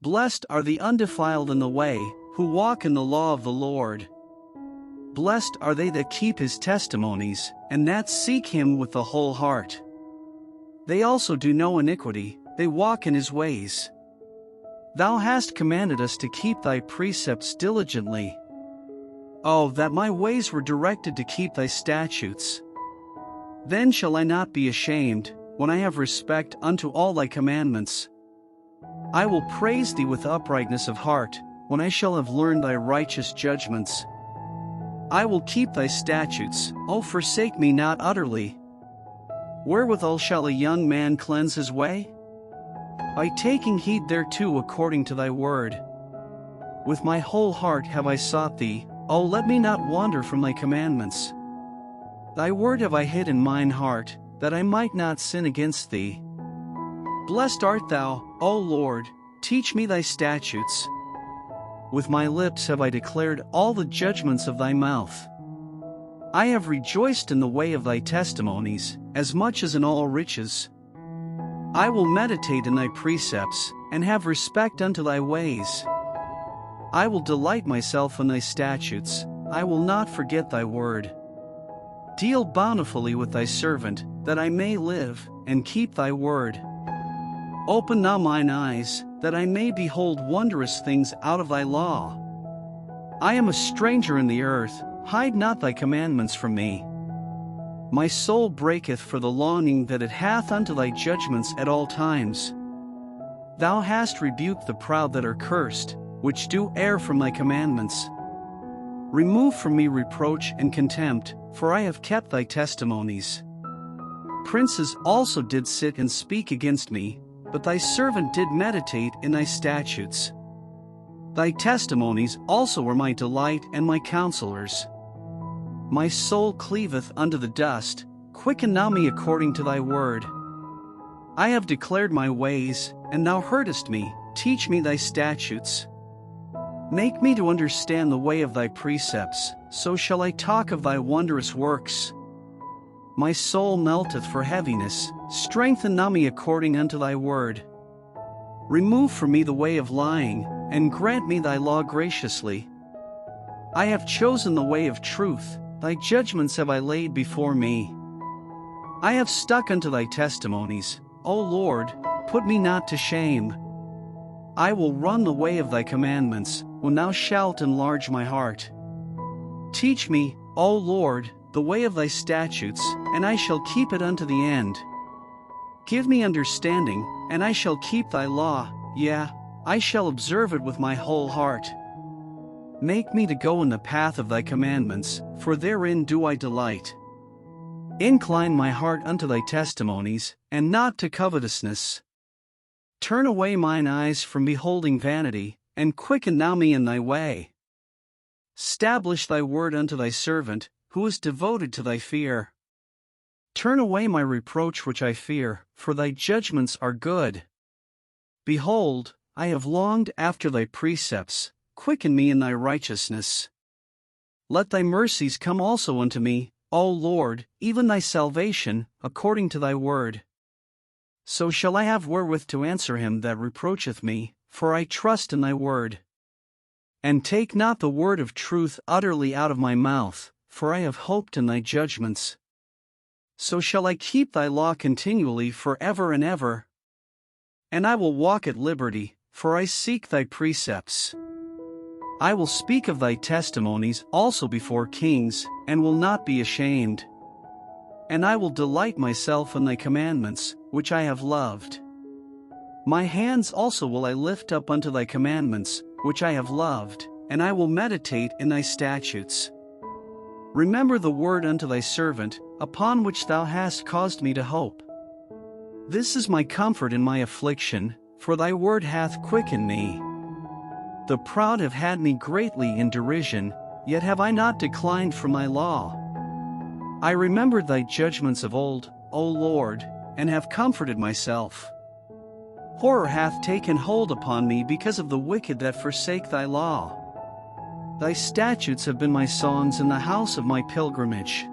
Blessed are the undefiled in the way, who walk in the law of the Lord. Blessed are they that keep his testimonies, and that seek him with the whole heart. They also do no iniquity, they walk in his ways. Thou hast commanded us to keep thy precepts diligently. Oh, that my ways were directed to keep thy statutes! Then shall I not be ashamed, when I have respect unto all thy commandments. I will praise thee with uprightness of heart, when I shall have learned thy righteous judgments. I will keep thy statutes, O forsake me not utterly. Wherewithal shall a young man cleanse his way? By taking heed thereto according to thy word. With my whole heart have I sought thee, O let me not wander from thy commandments. Thy word have I hid in mine heart, that I might not sin against thee. Blessed art thou, O Lord, teach me thy statutes. With my lips have I declared all the judgments of thy mouth. I have rejoiced in the way of thy testimonies, as much as in all riches. I will meditate in thy precepts, and have respect unto thy ways. I will delight myself in thy statutes, I will not forget thy word. Deal bountifully with thy servant, that I may live, and keep thy word. Open thou mine eyes, that I may behold wondrous things out of thy law. I am a stranger in the earth, hide not thy commandments from me. My soul breaketh for the longing that it hath unto thy judgments at all times. Thou hast rebuked the proud that are cursed, which do err from thy commandments. Remove from me reproach and contempt, for I have kept thy testimonies. Princes also did sit and speak against me, but thy servant did meditate in thy statutes. Thy testimonies also were my delight and my counselors. My soul cleaveth unto the dust, quicken thou me according to thy word. I have declared my ways, and thou heardest me, teach me thy statutes. Make me to understand the way of thy precepts, so shall I talk of thy wondrous works. My soul melteth for heaviness, strengthen thou me according unto thy word. Remove from me the way of lying, and grant me thy law graciously. I have chosen the way of truth, thy judgments have I laid before me. I have stuck unto thy testimonies, O Lord, put me not to shame. I will run the way of thy commandments, when thou shalt enlarge my heart. Teach me, O Lord, the way of thy statutes, and I shall keep it unto the end. Give me understanding, and I shall keep thy law, yea, I shall observe it with my whole heart. Make me to go in the path of thy commandments, for therein do I delight. Incline my heart unto thy testimonies, and not to covetousness. Turn away mine eyes from beholding vanity, and quicken thou me in thy way. Stablish thy word unto thy servant, who is devoted to thy fear. Turn away my reproach which I fear, for thy judgments are good. Behold, I have longed after thy precepts, quicken me in thy righteousness. Let thy mercies come also unto me, O Lord, even thy salvation, according to thy word. So shall I have wherewith to answer him that reproacheth me, for I trust in thy word. And take not the word of truth utterly out of my mouth, for I have hoped in thy judgments. So shall I keep thy law continually for ever and ever. And I will walk at liberty, for I seek thy precepts. I will speak of thy testimonies also before kings, and will not be ashamed. And I will delight myself in thy commandments, which I have loved. My hands also will I lift up unto thy commandments, which I have loved, and I will meditate in thy statutes. Remember the word unto thy servant, upon which thou hast caused me to hope. This is my comfort in my affliction, for thy word hath quickened me. The proud have had me greatly in derision, yet have I not declined from thy law. I remembered thy judgments of old, O Lord, and have comforted myself. Horror hath taken hold upon me because of the wicked that forsake thy law. Thy statutes have been my songs in the house of my pilgrimage.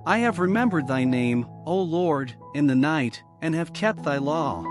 I have remembered thy name, O Lord, in the night, and have kept thy law.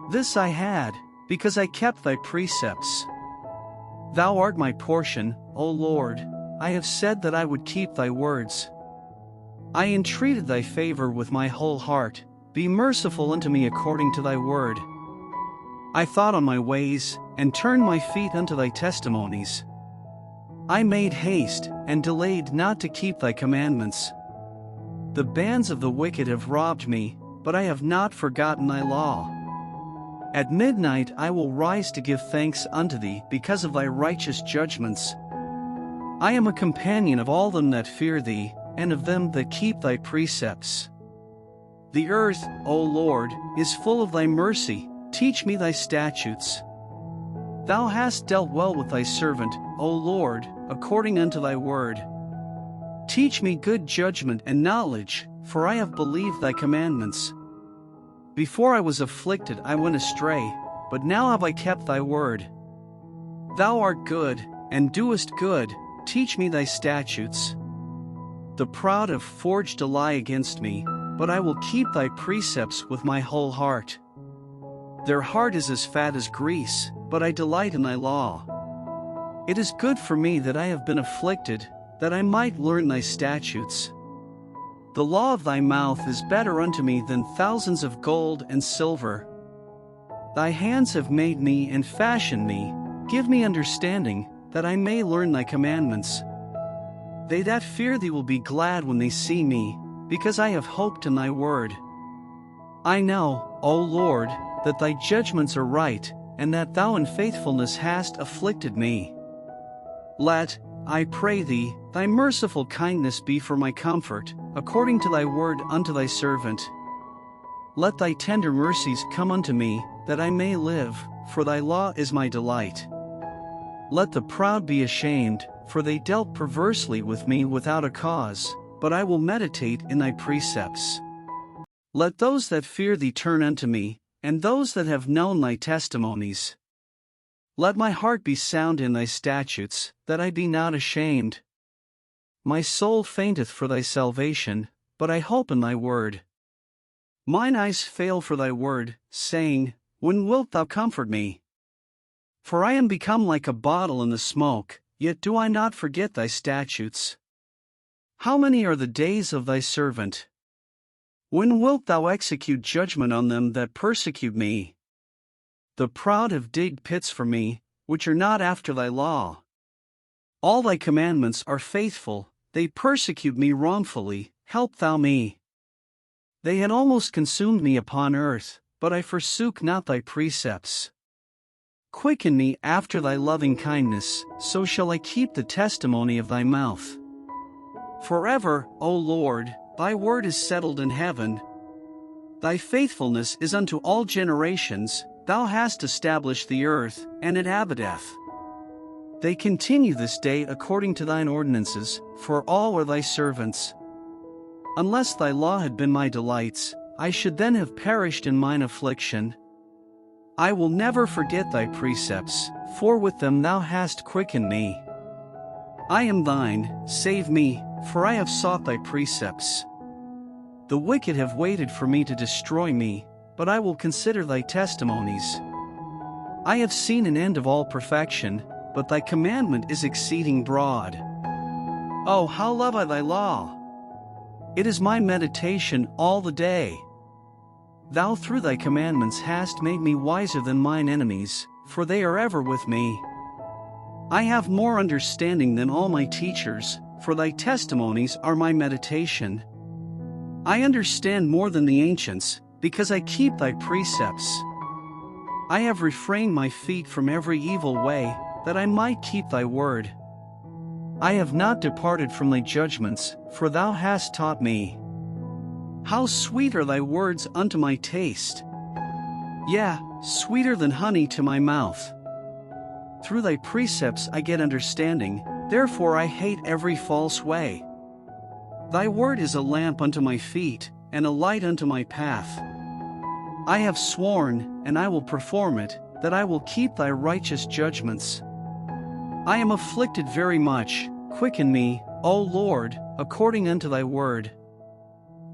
This I had, because I kept thy precepts. Thou art my portion, O Lord. I have said that I would keep thy words. I entreated thy favor with my whole heart. Be merciful unto me according to thy word. I thought on my ways, and turned my feet unto thy testimonies. I made haste, and delayed not to keep thy commandments. The bands of the wicked have robbed me, but I have not forgotten thy law. At midnight I will rise to give thanks unto thee because of thy righteous judgments. I am a companion of all them that fear thee, and of them that keep thy precepts. The earth, O Lord, is full of thy mercy. Teach me thy statutes. Thou hast dealt well with thy servant, O Lord, according unto thy word. Teach me good judgment and knowledge, for I have believed thy commandments. Before I was afflicted I went astray, but now have I kept thy word. Thou art good, and doest good. Teach me thy statutes. The proud have forged a lie against me, but I will keep thy precepts with my whole heart. Their heart is as fat as grease, but I delight in thy law. It is good for me that I have been afflicted, that I might learn thy statutes. The law of thy mouth is better unto me than thousands of gold and silver. Thy hands have made me and fashioned me. Give me understanding, that I may learn thy commandments. They that fear thee will be glad when they see me, because I have hoped in thy word. I know, O Lord, that thy judgments are right, and that thou in faithfulness hast afflicted me. Let, I pray thee, thy merciful kindness be for my comfort, according to thy word unto thy servant. Let thy tender mercies come unto me, that I may live, for thy law is my delight. Let the proud be ashamed, for they dealt perversely with me without a cause, but I will meditate in thy precepts. Let those that fear thee turn unto me, and those that have known thy testimonies. Let my heart be sound in thy statutes, that I be not ashamed. My soul fainteth for thy salvation, but I hope in thy word. Mine eyes fail for thy word, saying, When wilt thou comfort me? For I am become like a bottle in the smoke, yet do I not forget thy statutes. How many are the days of thy servant? When wilt thou execute judgment on them that persecute me? The proud have digged pits for me, which are not after thy law. All thy commandments are faithful, they persecute me wrongfully, help thou me. They had almost consumed me upon earth, but I forsook not thy precepts. Quicken me after thy loving kindness, so shall I keep the testimony of thy mouth. Forever, O Lord, thy word is settled in heaven. Thy faithfulness is unto all generations. Thou hast established the earth, and it abideth. They continue this day according to thine ordinances, for all are thy servants. Unless thy law had been my delights, I should then have perished in mine affliction. I will never forget thy precepts, for with them thou hast quickened me. I am thine, save me, for I have sought thy precepts. The wicked have waited for me to destroy me, but I will consider thy testimonies. I have seen an end of all perfection, but thy commandment is exceeding broad. Oh, how love I thy law! It is my meditation all the day. Thou through thy commandments hast made me wiser than mine enemies, for they are ever with me. I have more understanding than all my teachers, for thy testimonies are my meditation. I understand more than the ancients, because I keep thy precepts. I have refrained my feet from every evil way, that I might keep thy word. I have not departed from thy judgments, for thou hast taught me. How sweet are thy words unto my taste! Yea, sweeter than honey to my mouth. Through thy precepts I get understanding, therefore I hate every false way. Thy word is a lamp unto my feet, and a light unto my path. I have sworn, and I will perform it, that I will keep thy righteous judgments. I am afflicted very much, quicken me, O Lord, according unto thy word.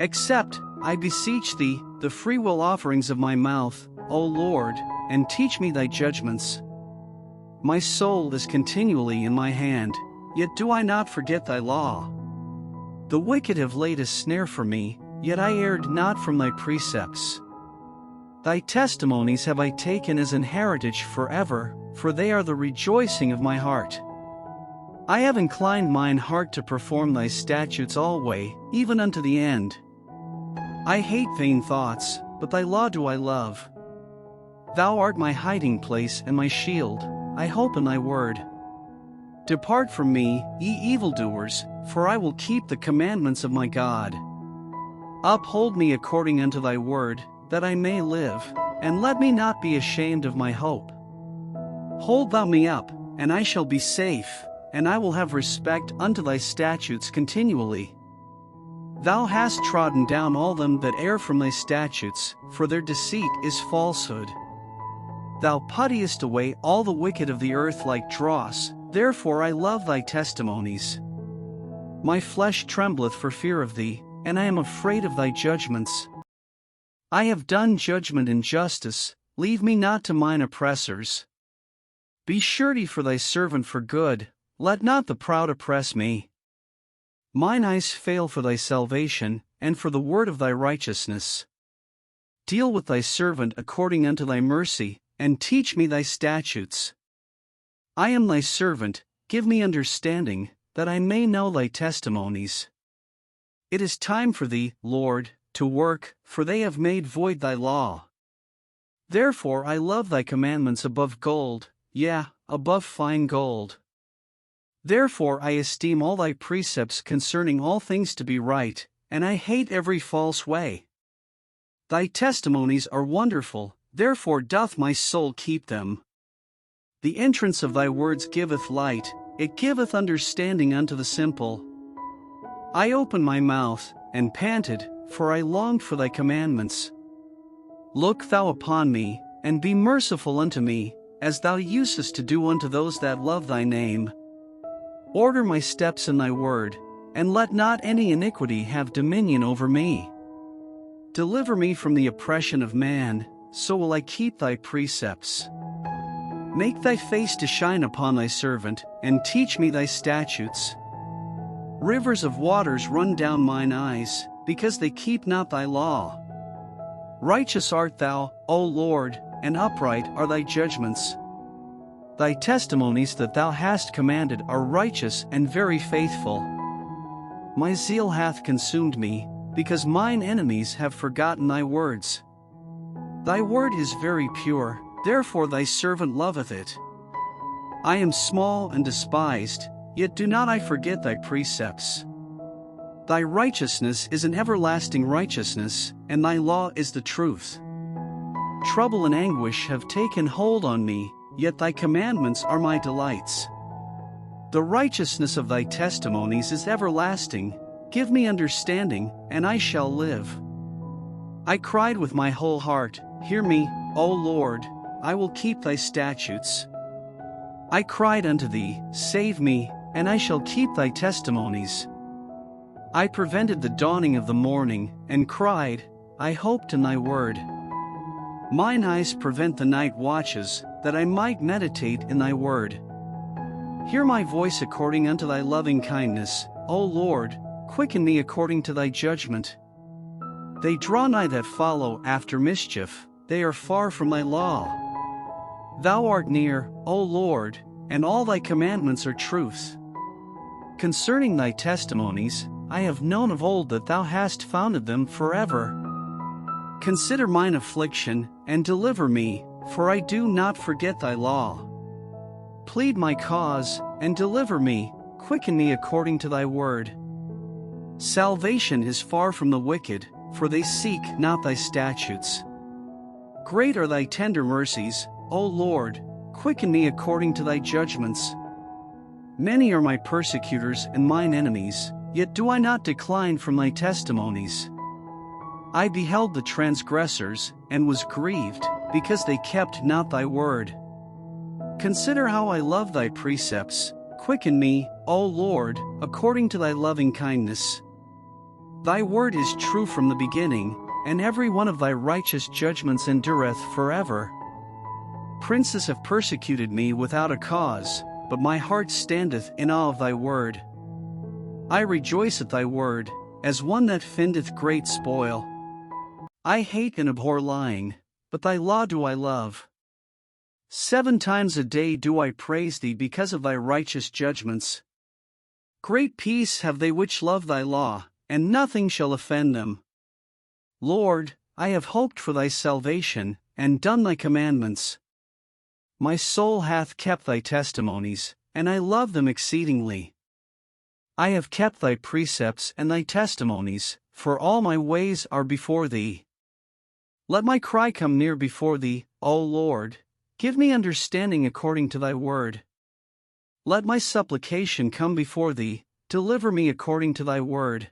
Accept, I beseech thee, the freewill offerings of my mouth, O Lord, and teach me thy judgments. My soul is continually in my hand, yet do I not forget thy law. The wicked have laid a snare for me, yet I erred not from thy precepts. Thy testimonies have I taken as an heritage forever, for they are the rejoicing of my heart. I have inclined mine heart to perform thy statutes alway, even unto the end. I hate vain thoughts, but thy law do I love. Thou art my hiding place and my shield, I hope in thy word. Depart from me, ye evildoers, for I will keep the commandments of my God. Uphold me according unto thy word, that I may live, and let me not be ashamed of my hope. Hold thou me up, and I shall be safe, and I will have respect unto thy statutes continually. Thou hast trodden down all them that err from thy statutes, for their deceit is falsehood. Thou puttiest away all the wicked of the earth like dross, therefore I love thy testimonies. My flesh trembleth for fear of thee, and I am afraid of thy judgments. I have done judgment and justice, leave me not to mine oppressors. Be surety for thy servant for good, let not the proud oppress me. Mine eyes fail for thy salvation, and for the word of thy righteousness. Deal with thy servant according unto thy mercy, and teach me thy statutes. I am thy servant, give me understanding, that I may know thy testimonies. It is time for thee, Lord, to work, for they have made void thy law. Therefore I love thy commandments above gold, yea, above fine gold. Therefore I esteem all thy precepts concerning all things to be right, and I hate every false way. Thy testimonies are wonderful, therefore doth my soul keep them. The entrance of thy words giveth light, it giveth understanding unto the simple. I opened my mouth, and panted, for I longed for thy commandments. Look thou upon me, and be merciful unto me, as thou usest to do unto those that love thy name. Order my steps in thy word, and let not any iniquity have dominion over me. Deliver me from the oppression of man, so will I keep thy precepts. Make thy face to shine upon thy servant, and teach me thy statutes. Rivers of waters run down mine eyes, because they keep not thy law. Righteous art thou, O Lord, and upright are thy judgments. Thy testimonies that thou hast commanded are righteous and very faithful. My zeal hath consumed me, because mine enemies have forgotten thy words. Thy word is very pure, therefore thy servant loveth it. I am small and despised, yet do not I forget thy precepts. Thy righteousness is an everlasting righteousness, and thy law is the truth. Trouble and anguish have taken hold on me, yet thy commandments are my delights. The righteousness of thy testimonies is everlasting, give me understanding, and I shall live. I cried with my whole heart, hear me, O Lord, I will keep thy statutes. I cried unto thee, save me, and I shall keep thy testimonies. I prevented the dawning of the morning, and cried, I hoped in thy word. Mine eyes prevent the night watches, that I might meditate in thy word. Hear my voice according unto thy loving kindness, O Lord, quicken me according to thy judgment. They draw nigh that follow after mischief, they are far from thy law. Thou art near, O Lord, and all thy commandments are truth. Concerning thy testimonies, I have known of old that thou hast founded them forever. Consider mine affliction, and deliver me, for I do not forget thy law. Plead my cause, and deliver me, quicken me according to thy word. Salvation is far from the wicked, for they seek not thy statutes. Great are thy tender mercies, O Lord, quicken me according to thy judgments. Many are my persecutors and mine enemies, yet do I not decline from thy testimonies. I beheld the transgressors, and was grieved, because they kept not thy word. Consider how I love thy precepts, quicken me, O Lord, according to thy loving kindness. Thy word is true from the beginning, and every one of thy righteous judgments endureth forever. Princes have persecuted me without a cause, but my heart standeth in awe of thy word. I rejoice at thy word, as one that findeth great spoil. I hate and abhor lying, but thy law do I love. 7 times a day do I praise thee because of thy righteous judgments. Great peace have they which love thy law, and nothing shall offend them. Lord, I have hoped for thy salvation, and done thy commandments. My soul hath kept thy testimonies, and I love them exceedingly. I have kept thy precepts and thy testimonies, for all my ways are before thee. Let my cry come near before thee, O Lord, give me understanding according to thy word. Let my supplication come before thee, deliver me according to thy word.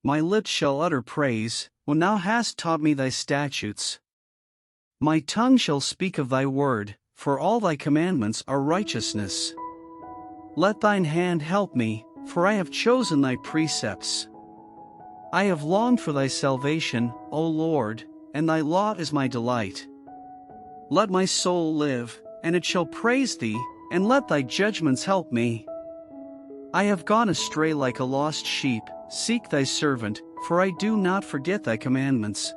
My lips shall utter praise, when thou hast taught me thy statutes. My tongue shall speak of thy word, for all thy commandments are righteousness. Let thine hand help me, for I have chosen thy precepts. I have longed for thy salvation, O Lord, and thy law is my delight. Let my soul live, and it shall praise thee, and let thy judgments help me. I have gone astray like a lost sheep, seek thy servant, for I do not forget thy commandments.